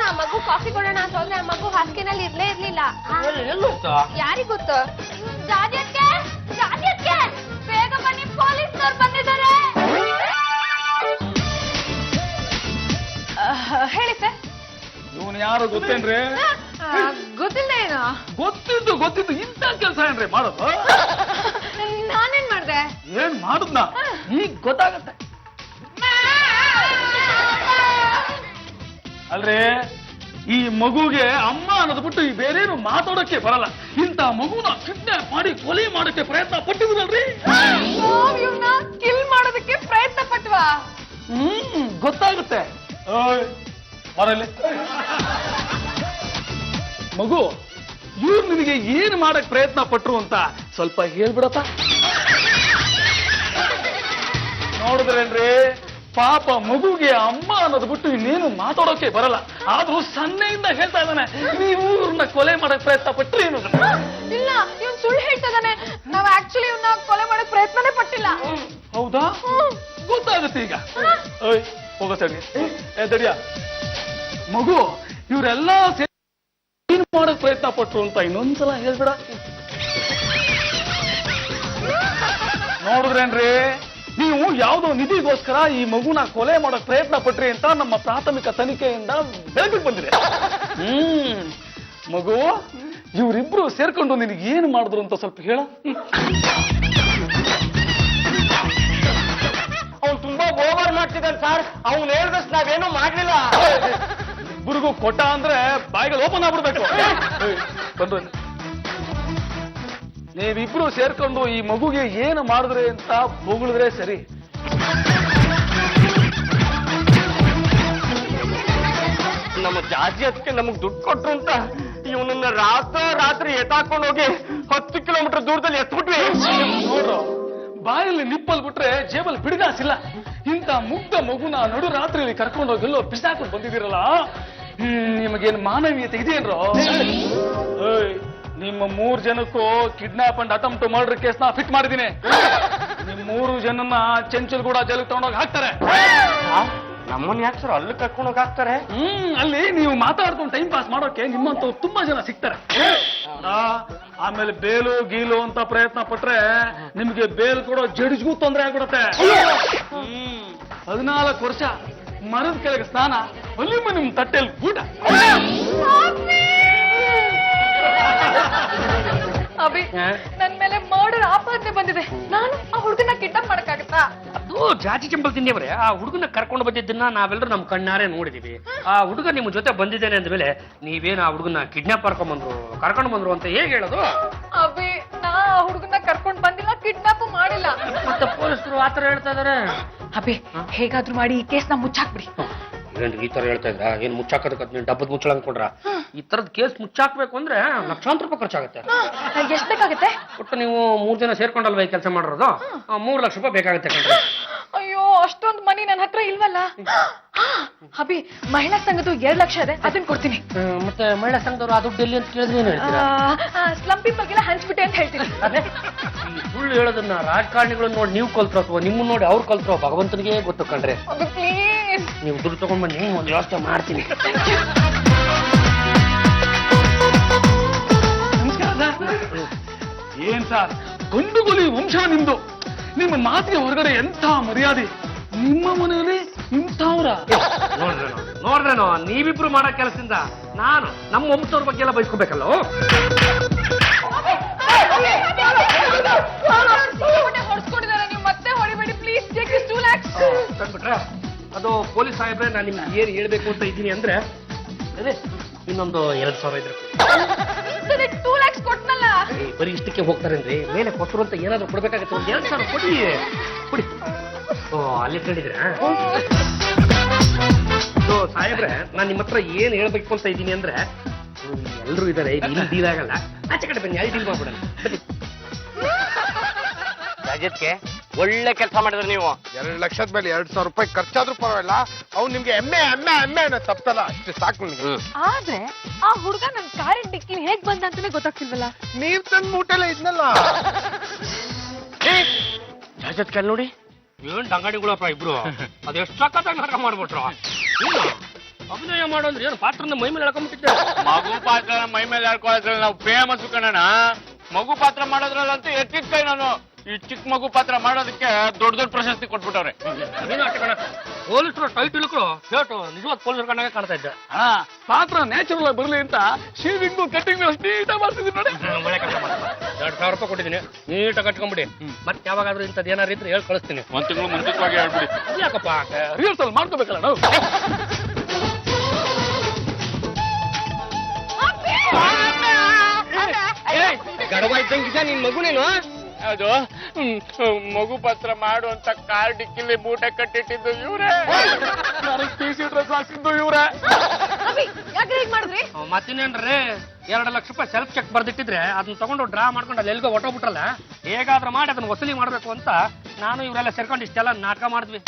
ಆ ಮಗು ಕಾಫಿ ಕೊಡೋಣ ಅಂತ ಹೋದ್ರೆ ಆ ಮಗು ಹಾಸಿಗೆನಲ್ಲಿ ಇರ್ಲೇ ಇರ್ಲಿಲ್ಲ. ಯಾರಿಗ್ ಗೊತ್ತು? ಜಾಜಿಯಕ್ಕೆ ಬೇಗ ಬನ್ನಿ, ಪೊಲೀಸ್ನವ್ರು ಬಂದಿದ್ದಾರೆ. ಹೇಳಿ ಸರ್. ಇವನು ಯಾರು ಗೊತ್ತೇನ್ರಿ? ಗೊತ್ತಿಲ್ಲ. ಏನು ಗೊತ್ತಿದ್ದು ಇಂಥ ಕೆಲಸ ಏನ್ರಿ ಮಾಡೋದು? ನಾನೇನ್ ಮಾಡ್ದೆ? ಏನ್ ಮಾಡುದ್ನ ಈಗ ಗೊತ್ತಾಗತ್ತೆ ಅಲ್ರಿ. ಈ ಮಗುಗೆ ಅಮ್ಮ ಅನ್ನೋದು ಬಿಟ್ಟು ಈ ಬೇರೇನು ಮಾತಾಡೋಕೆ ಬರಲ್ಲ. ಇಂಥ ಮಗುನ ಕಿಡ್ನಾಪ್ ಮಾಡಿ ಕೊಲೆ ಮಾಡೋಕೆ ಪ್ರಯತ್ನ ಪಟ್ಟಿದ್ರಲ್ರಿ. ಇವ್ನ ಕಿಲ್ ಮಾಡೋದಕ್ಕೆ ಪ್ರಯತ್ನ ಪಟ್ವಾ? ಗೊತ್ತಾಗುತ್ತೆ. ಬರಲಿ ಮಗು, ಇವ್ರು ನಿನಗೆ ಏನ್ ಮಾಡಕ್ ಪ್ರಯತ್ನ ಪಟ್ರು ಅಂತ ಸ್ವಲ್ಪ ಹೇಳ್ಬಿಡಪ್ಪ. ನೋಡಿದ್ರೇನ್ರಿ, ಪಾಪ ಮಗುಗೆ ಅಮ್ಮ ಅನ್ನೋದು ಬಿಟ್ಟು ಇನ್ನೇನು ಮಾತಾಡೋಕೆ ಬರಲ್ಲ. ಆದ್ರೂ ಸನ್ನೆಯಿಂದ ಹೇಳ್ತಾ ಇದ್ದಾನೆ, ನೀವು ಇವ್ರನ್ನ ಕೊಲೆ ಮಾಡಕ್ ಪ್ರಯತ್ನ ಪಟ್ರಿ ಏನು? ಇಲ್ಲ, ಇವ್ನು ಸುಳ್ಳು ಹೇಳ್ತಿದ್ದಾನೆ. ನಾವ್ ಆಕ್ಚುಲಿ ಇವ್ನ ಕೊಲೆ ಮಾಡಕ್ ಪ್ರಯತ್ನನೇ ಪಟ್ಟಿಲ್ಲ. ಹೌದಾ? ಗೊತ್ತಾಗುತ್ತೆ ಈಗ. ಹೋಗೋ ಸರಿ ದಡಿಯ ಮಗು, ಇವರೆಲ್ಲ ಏನ್ ಮಾಡಕ್ ಪ್ರಯತ್ನ ಪಟ್ರು ಅಂತ ಇನ್ನೊಂದ್ಸಲ ಹೇಳ್ಬಿಡ. ನೋಡಿದ್ರೇನ್ರಿ, ನೀವು ಯಾವ್ದೋ ನಿಧಿಗೋಸ್ಕರ ಈ ಮಗುನ ಕೊಲೆ ಮಾಡಕ್ ಪ್ರಯತ್ನ ಪಟ್ರಿ ಅಂತ ನಮ್ಮ ಪ್ರಾಥಮಿಕ ತನಿಖೆಯಿಂದ ಬೆಳಕಿಗೆ ಬಂದಿದೆ. ಮಗು, ಇವರಿಬ್ರು ಸೇರ್ಕೊಂಡು ನಿನಗೆ ಏನು ಮಾಡಿದ್ರು ಅಂತ ಸ್ವಲ್ಪ ಹೇಳ. ಅವ್ನು ತುಂಬಾ ಓವರ್ ಮಾಡ್ತಿದ್ದಾನೆ ಸರ್. ಅವ್ನು ಹೇಳಿದಷ್ಟು ನಾವೇನು ಮಾಡ್ಲಿಲ್ಲ. ಇಬ್ಬರಿಗೂ ಕೊಟ್ಟ ಅಂದ್ರೆ ಬಾಯಿಗಳು ಓಪನ್ ಆಗ್ಬಿಡ್ಬೇಕು. ಬಂದ್ರು, ನೀವಿಬ್ರು ಸೇರ್ಕೊಂಡು ಈ ಮಗುಗೆ ಏನು ಮಾಡಿದ್ರೆ ಅಂತ ಬೊಗಳಿದ್ರೆ ಸರಿ. ನಮ್ಮ ಜಾಜಿ ಅದಕ್ಕೆ ನಮಗ್ ದುಡ್ಡು ಕೊಟ್ರು ಅಂತ ಇವನನ್ನ ರಾತ್ರಿ ಎತ್ತಾಕೊಂಡು ಹೋಗಿ 10 ಕಿಲೋಮೀಟರ್ ದೂರದಲ್ಲಿ ಎತ್ಬಿಟ್ವಿ. ನೋಡ್ರು, ಬಾಯಲ್ಲಿ ನಿಪ್ಪಲ್ ಬಿಟ್ರೆ ಜೇಬಲ್ ಬಿಡಿಗಾಸಿಲ್ಲ. ಇಂಥ ಮುಗ್ಧ ಮಗುನ ನಡು ರಾತ್ರಿಯಲ್ಲಿ ಕರ್ಕೊಂಡೋಗಿ ಎಲ್ಲೋ ಬಿಸಾಕೊಂಡು ಬಂದಿದ್ದೀರಲ್ಲ, ನಿಮಗೇನು ಮಾನವೀಯತೆ ಇದೆಯೇನ್ರೋ? ನಿಮ್ಮ 3 ಜನಕ್ಕೂ ಕಿಡ್ನಾಪ್ ಅಂಡ್ ಅಟೆಂಪ್ಟ್ ಮರ್ಡರ್ ಕೇಸ್ನ ಫಿಟ್ ಮಾಡಿದ್ದೀನಿ. ನಿಮ್ 3 ಜನನ್ನ ಚೆಂಚಲ್ಗೂಡ ಜೈಲಿಗೆ ತಗೊಂಡೋಗಿ ಹಾಕ್ತಾರೆ. ನಮ್ಮನ್ನ ಯಾಕೆ ಸರ್ ಅಲ್ಲಿ ಕರ್ಕೊಂಡೋಗಿ ಹಾಕ್ತಾರೆ? ಅಲ್ಲಿ ನೀವು ಮಾತಾಡ್ಕೊಂಡು ಟೈಮ್ ಪಾಸ್ ಮಾಡೋಕೆ ನಿಮ್ಮಂತ ತುಂಬಾ ಜನ ಸಿಗ್ತಾರೆ. ಆಮೇಲೆ ಬೇಲು ಗೀಲು ಅಂತ ಪ್ರಯತ್ನ ಪಟ್ರೆ ನಿಮ್ಗೆ ಬೇಲ್ ಕೊಡೋ ಜಡ್ಜ್ಗೂ ತೊಂದರೆ ಆಗ್ಬಿಡತ್ತೆ. 14 ವರ್ಷ ಮರದ ಕೆಳಗೆ ಸ್ನಾನ, ಒಲಿಮ ನಿಮ್ ತಟ್ಟೆಲ್ ಊಟ. ಅಭಿ, ನನ್ ಮೇಲೆ ಮರ್ಡರ್ ಆಪಾದನೆ ಬಂದಿದೆ. ನಾನು ಆ ಹುಡುಗನ ಕಿಡ್ನಾಪ್ ಮಾಡಕ್ಕಾಗತ್ತಾ? ಅದು ಜಾತಿ ಚಂಬಲ್ ತಿಂದೇವ್ರೆ. ಆ ಹುಡುಗನ ಕರ್ಕೊಂಡು ಬಂದಿದ್ದನ್ನ ನಾವೆಲ್ಲರೂ ನಮ್ ಕಣ್ಣಾರೆ ನೋಡಿದೀವಿ. ಆ ಹುಡುಗ ನಿಮ್ ಜೊತೆ ಬಂದಿದ್ದೇನೆ ಅಂದ್ಮೇಲೆ ನೀವೇನು ಆ ಹುಡುಗನ ಕಿಡ್ನಾಪ್ ಕರ್ಕೊಂಡು ಬಂದ್ರು ಅಂತ ಹೇಗೆ ಹೇಳೋದು? ಅಭಿ, ನಾ ಆ ಹುಡುಗನ ಕರ್ಕೊಂಡ್ ಬಂದಿಲ್ಲ, ಕಿಡ್ನಾಪ್ ಮಾಡಿಲ್ಲ. ಮತ್ತೆ ಪೊಲೀಸರು ಆತರ ಹೇಳ್ತಾ ಇದಾರೆ. ಅಭಿ, ಹೇಗಾದ್ರೂ ಮಾಡಿ ಈ ಕೇಸ್ನ ಮುಚ್ಚಾಕ್ಬಿಡಿ. ಏನ್ರಿ ಈ ತರ ಹೇಳ್ತಾ ಇದ್ರ? ಏನ್ ಮುಚ್ಚಾಕದಕ್ಕೆ ನೀನ್ ಡಬ್ಬದ ಮುಚ್ಚಳ ಅನ್ಕೊಂಡ್ರ? ಈ ತರದ್ ಕೇಸ್ ಮುಚ್ಚಾಕ್ಬೇಕು ಅಂದ್ರೆ ಲಕ್ಷಾಂತರ ರೂಪಾಯಿ ಖರ್ಚಾಗತ್ತೆ. ಎಷ್ಟ್ ಬೇಕಾಗತ್ತೆ? ಒಟ್ಟು ನೀವು 3 ಜನ ಸೇರ್ಕೊಂಡಲ್ವ ಈ ಕೆಲಸ ಮಾಡಿರೋದು? 3 ಲಕ್ಷ ರೂಪಾಯಿ ಬೇಕಾಗತ್ತೆ ಕಣ್ರಿ. ಅಯ್ಯೋ, ಅಷ್ಟೊಂದು ಮನಿ ನನ್ನ ಹತ್ರ ಇಲ್ವಲ್ಲ. ಅಭಿ, ಮಹಿಳಾ ಸಂಘದ್ದು 2 ಲಕ್ಷ ಇದೆ, ಅದನ್ನ ಕೊಡ್ತೀನಿ. ಮತ್ತೆ ಮಹಿಳಾ ಸಂಘದವ್ರು ಆ ದುಡ್ಡು ಎಲ್ಲಿ ಅಂತ ಕೇಳಿದ್ರೆ ಏನ್ ಹೇಳ್ತೀರಾ? ಸ್ಲಮ್ ಪೀಪಲ್ಗೆಲ್ಲ ಹಂಚ್ಬಿಟ್ಟೆ ಅಂತ ಹೇಳ್ತೀನಿ. ಈ ಸುಳ್ಳು ಹೇಳೋದನ್ನ ರಾಜಕಾರಣಿಗಳನ್ನ ನೋಡಿ ನೀವು ಕಲ್ತ್ರೋ ಅಥವಾ ನಿಮ್ಮನ್ನ ನೋಡಿ ಅವ್ರು ಕಲ್ತ್ರೋ ಭಗವಂತನಿಗೆ ಗೊತ್ತು ಕಣ್ರಿ. ಪ್ಲೀಸ್, ನೀವು ದುಡ್ಡು ತಗೊಂಡ್ ಬನ್ನಿ, ಒಂದು ವ್ಯವಸ್ಥೆ ಮಾಡ್ತೀನಿ. ಏನ್ ಸರ್, ಗಂಡುಗುಲಿ ವಂಶ ನಿಮ್ದು. ನಿಮ್ಮ ಮಾತಿಗೆ ಹೊರಗಡೆ ಎಂಥ ಮರ್ಯಾದೆ. ನಿಮ್ಮ ಮನೆಯಲ್ಲಿ ಇಂಥವ್ರ? ನೋಡ್ರೇನೋ, ನೀವಿಬ್ರು ಮಾಡೋ ಕೆಲಸದಿಂದ ನಾನು ನಮ್ಮ ವಂಶದವ್ರ ಬಗ್ಗೆ ಎಲ್ಲ ಬಯಸ್ಕೋಬೇಕಲ್ಲ. ಹೊಡ್ಸ್ಕೊಂಡಿದ್ದಾರೆ, ನೀವು ಮತ್ತೆ ಹೊಡಿಬೇಡಿ ಪ್ಲೀಸ್. Take this 2 lakhs. ಕಂಡ್ಬಿಟ್ರೆ ಅದು ಪೊಲೀಸ್ ಸಾಹೇಬ್ರೆ, ನಾನು ನಿಮ್ಗೆ ಏನ್ ಹೇಳ್ಬೇಕು ಅಂತ ಇದ್ದೀನಿ ಅಂದ್ರೆ ಅದೇ ಇನ್ನೊಂದು 2,000 ಇದ್ರೆ 2 lakhs ಕೊಟ್ನಲ್ಲ. ಬರೀ ಇಷ್ಟಕ್ಕೆ ಹೋಗ್ತಾರೇನ್ರಿ? ಮೇಲೆ ಕೊಟ್ಟರು ಅಂತ ಏನಾದ್ರು ಕೊಡ್ಬೇಕಾಗತ್ತೆ. ಒಂದು 2,000 ಕೊಡಿ. ಓ, ಅಲ್ಲಿ ಕೇಳಿದ್ರೆ ಸಾಹೇಬ್ರೆ, ನಾನು ನಿಮ್ಮ ಹತ್ರ ಏನ್ ಹೇಳ್ಬೇಕು ಅಂತ ಇದ್ದೀನಿ ಅಂದ್ರೆ, ಎಲ್ರು ಇದಾರೆ, ಇಲ್ಲಿ ಡೀಲ್ ಆಗಲ್ಲ. ಆಚೆ ಕಡೆ ಬನ್ನಿ, ಅಲ್ಲಿ ಡೀಲ್ ಮಾಡ್ಬಿಡೋಣ. ಬನ್ನಿ. ರಜತ್ಗೆ ಒಳ್ಳೆ ಕೆಲಸ ಮಾಡಿದ್ರೆ ನೀವು. 2 ಲಕ್ಷದ ಮೇಲೆ 2,000 ರೂಪಾಯಿ ಖರ್ಚಾದ್ರೂ ಪರವಾಗಿಲ್ಲ. ಅವ್ನು ನಿಮ್ಗೆ ಎಮ್ಮೆ ಅನ್ನೋ ತಪ್ಪಲ್ಲ, ಅಷ್ಟು ಸಾಕು ನಿಮ್ಗೆ. ಆದ್ರೆ ಆ ಹುಡುಗ ನನ್ ಕಾರಿನ ಡಿಕ್ಕಿ ಹೇಗ್ ಬಂದ ಅಂತಾನೆ ಗೊತ್ತಾಗ್ತಿಲ್ವಲ್ಲ. ನೀವ್ ತಂದ್ ಮೂಟೆಲ್ಲ ಇದ್ನಲ್ಲ. ರಜತ್ ಕಲ್ ನೋಡಿ, ಏನ್ ಅಂಗಡಿಗಳಪ್ಪ ಇಬ್ರು. ಅದೆಷ್ಟು ಸಕ್ಕತ್ತಾಗಿ ನಾಟಕ ಮಾಡ್ಬಿಟ್ರು. ಅಭಿನಯ ಮಾಡೋ ಅಂದ್ರೆ ಏನು ಪಾತ್ರನ ಮೈ ಮೇಲೆ ಎಳ್ಕೊಂಡ್ಬಿಟ್ಟಿದ್ದೆ. ಮಗು ಪಾತ್ರ ಮೈ ಮೇಲೆ ಹಾಕೊಳ್ಳೋದ್ರಲ್ಲಿ ನಾವು ಫೇಮಸ್ ಕಣಣ್ಣ. ಮಗು ಪಾತ್ರ ಮಾಡೋದ್ರಲ್ಲಂತೂ ಎತ್ತಿದ ಕೈ ನಾನು. ಈ ಚಿಕ್ಕ ಮಗು ಪಾತ್ರ ಮಾಡೋದಕ್ಕೆ ದೊಡ್ಡ ದೊಡ್ಡ ಪ್ರಶಸ್ತಿ ಕೊಟ್ಬಿಟ್ಟವ್ರೆ. ನೀನು ಅಷ್ಟೇ ಕಣ, ಪೊಲೀಸರು ಟೈಟಲ್ ಶರ್ಟು ನಿಜವಾದ ಪೊಲೀಸರ ಕಣ್ಣಾಗೆ ಕಾಣ್ತಾ ಇದ್ದೆ. ಪಾತ್ರ ನ್ಯಾಚುರಲ್ ಆಗಿ ಬರ್ಲಿ ಅಂತ ಶೇವಿಂಗು ಕಟ್ಟಿಂಗು ನೀಟಾಗಿ ಮಾಡ್ತಿದ್ದೀನಿ ನೋಡಿ. ಒಳ್ಳೆ ಕೆಲಸ ಮಾಡಿ 2,000 ರೂಪಾಯಿ ಕೊಟ್ಟಿದ್ದೀನಿ, ನೀಟಾಗಿ ಕಟ್ಕೊಂಡ್ಬಿಡಿ. ಮತ್ತೆ ಯಾವಾಗಾದ್ರೂ ಇಂಥದ್ದು ಏನಾರು ಇದ್ರೆ ಹೇಳಿ ಕಳಿಸ್ತೀನಿ. ಒಂದ್ ತಿಂಗಳು ಮುಂಚಿತವಾಗಿ ಹೇಳ್ಬಿಡಿ. ಯಾಕಪ್ಪ ರಿಹರ್ಸಲ್ ಮಾಡ್ಕೋಬೇಕಲ್ಲ ನಾವು. ಗಡವ ಇದ್ದಂಗಿದೆ ನಿನ್ ಮಗುನೇನು ಅದು. ಮಗು ಪಾತ್ರ ಮಾಡು ಅಂತ ಕಾರ್ ಡಿಕ್ಕಿಲಿ ಮೂಟೆ ಕಟ್ಟಿಟ್ಟಿದ್ದು ಇವ್ರೆ. PC ಡ್ರೆಸ್ ಹಾಕಿದ್ದು ಇವ್ರೆ. ಯಾಕೆ ಹೀಗ್ ಮಾಡಿದ್ರಿ? ಮತ್ತಿನ್ನೇನ್ರಿ 2 ಲಕ್ಷ ರೂಪಾಯಿ ಸೆಲ್ಫ್ ಚೆಕ್ ಬರ್ದಿಟ್ಟಿದ್ರೆ ಅದನ್ನ ತಗೊಂಡು ಡ್ರಾ ಮಾಡ್ಕೊಂಡು ಅಲ್ಲಿ ಎಲ್ಗೋ ಹೊಟ್ಟೋಗ್ಬಿಟ್ರಲ್ಲ, ಹೇಗಾದ್ರೂ ಮಾಡಿ ಅದನ್ನ ವಸೂಲಿ ಮಾಡ್ಬೇಕು ಅಂತ ನಾನು ಇವರೆಲ್ಲ ಸೇರ್ಕೊಂಡು ಇಷ್ಟೆಲ್ಲ ನಾಟಕ ಮಾಡಿದ್ವಿ.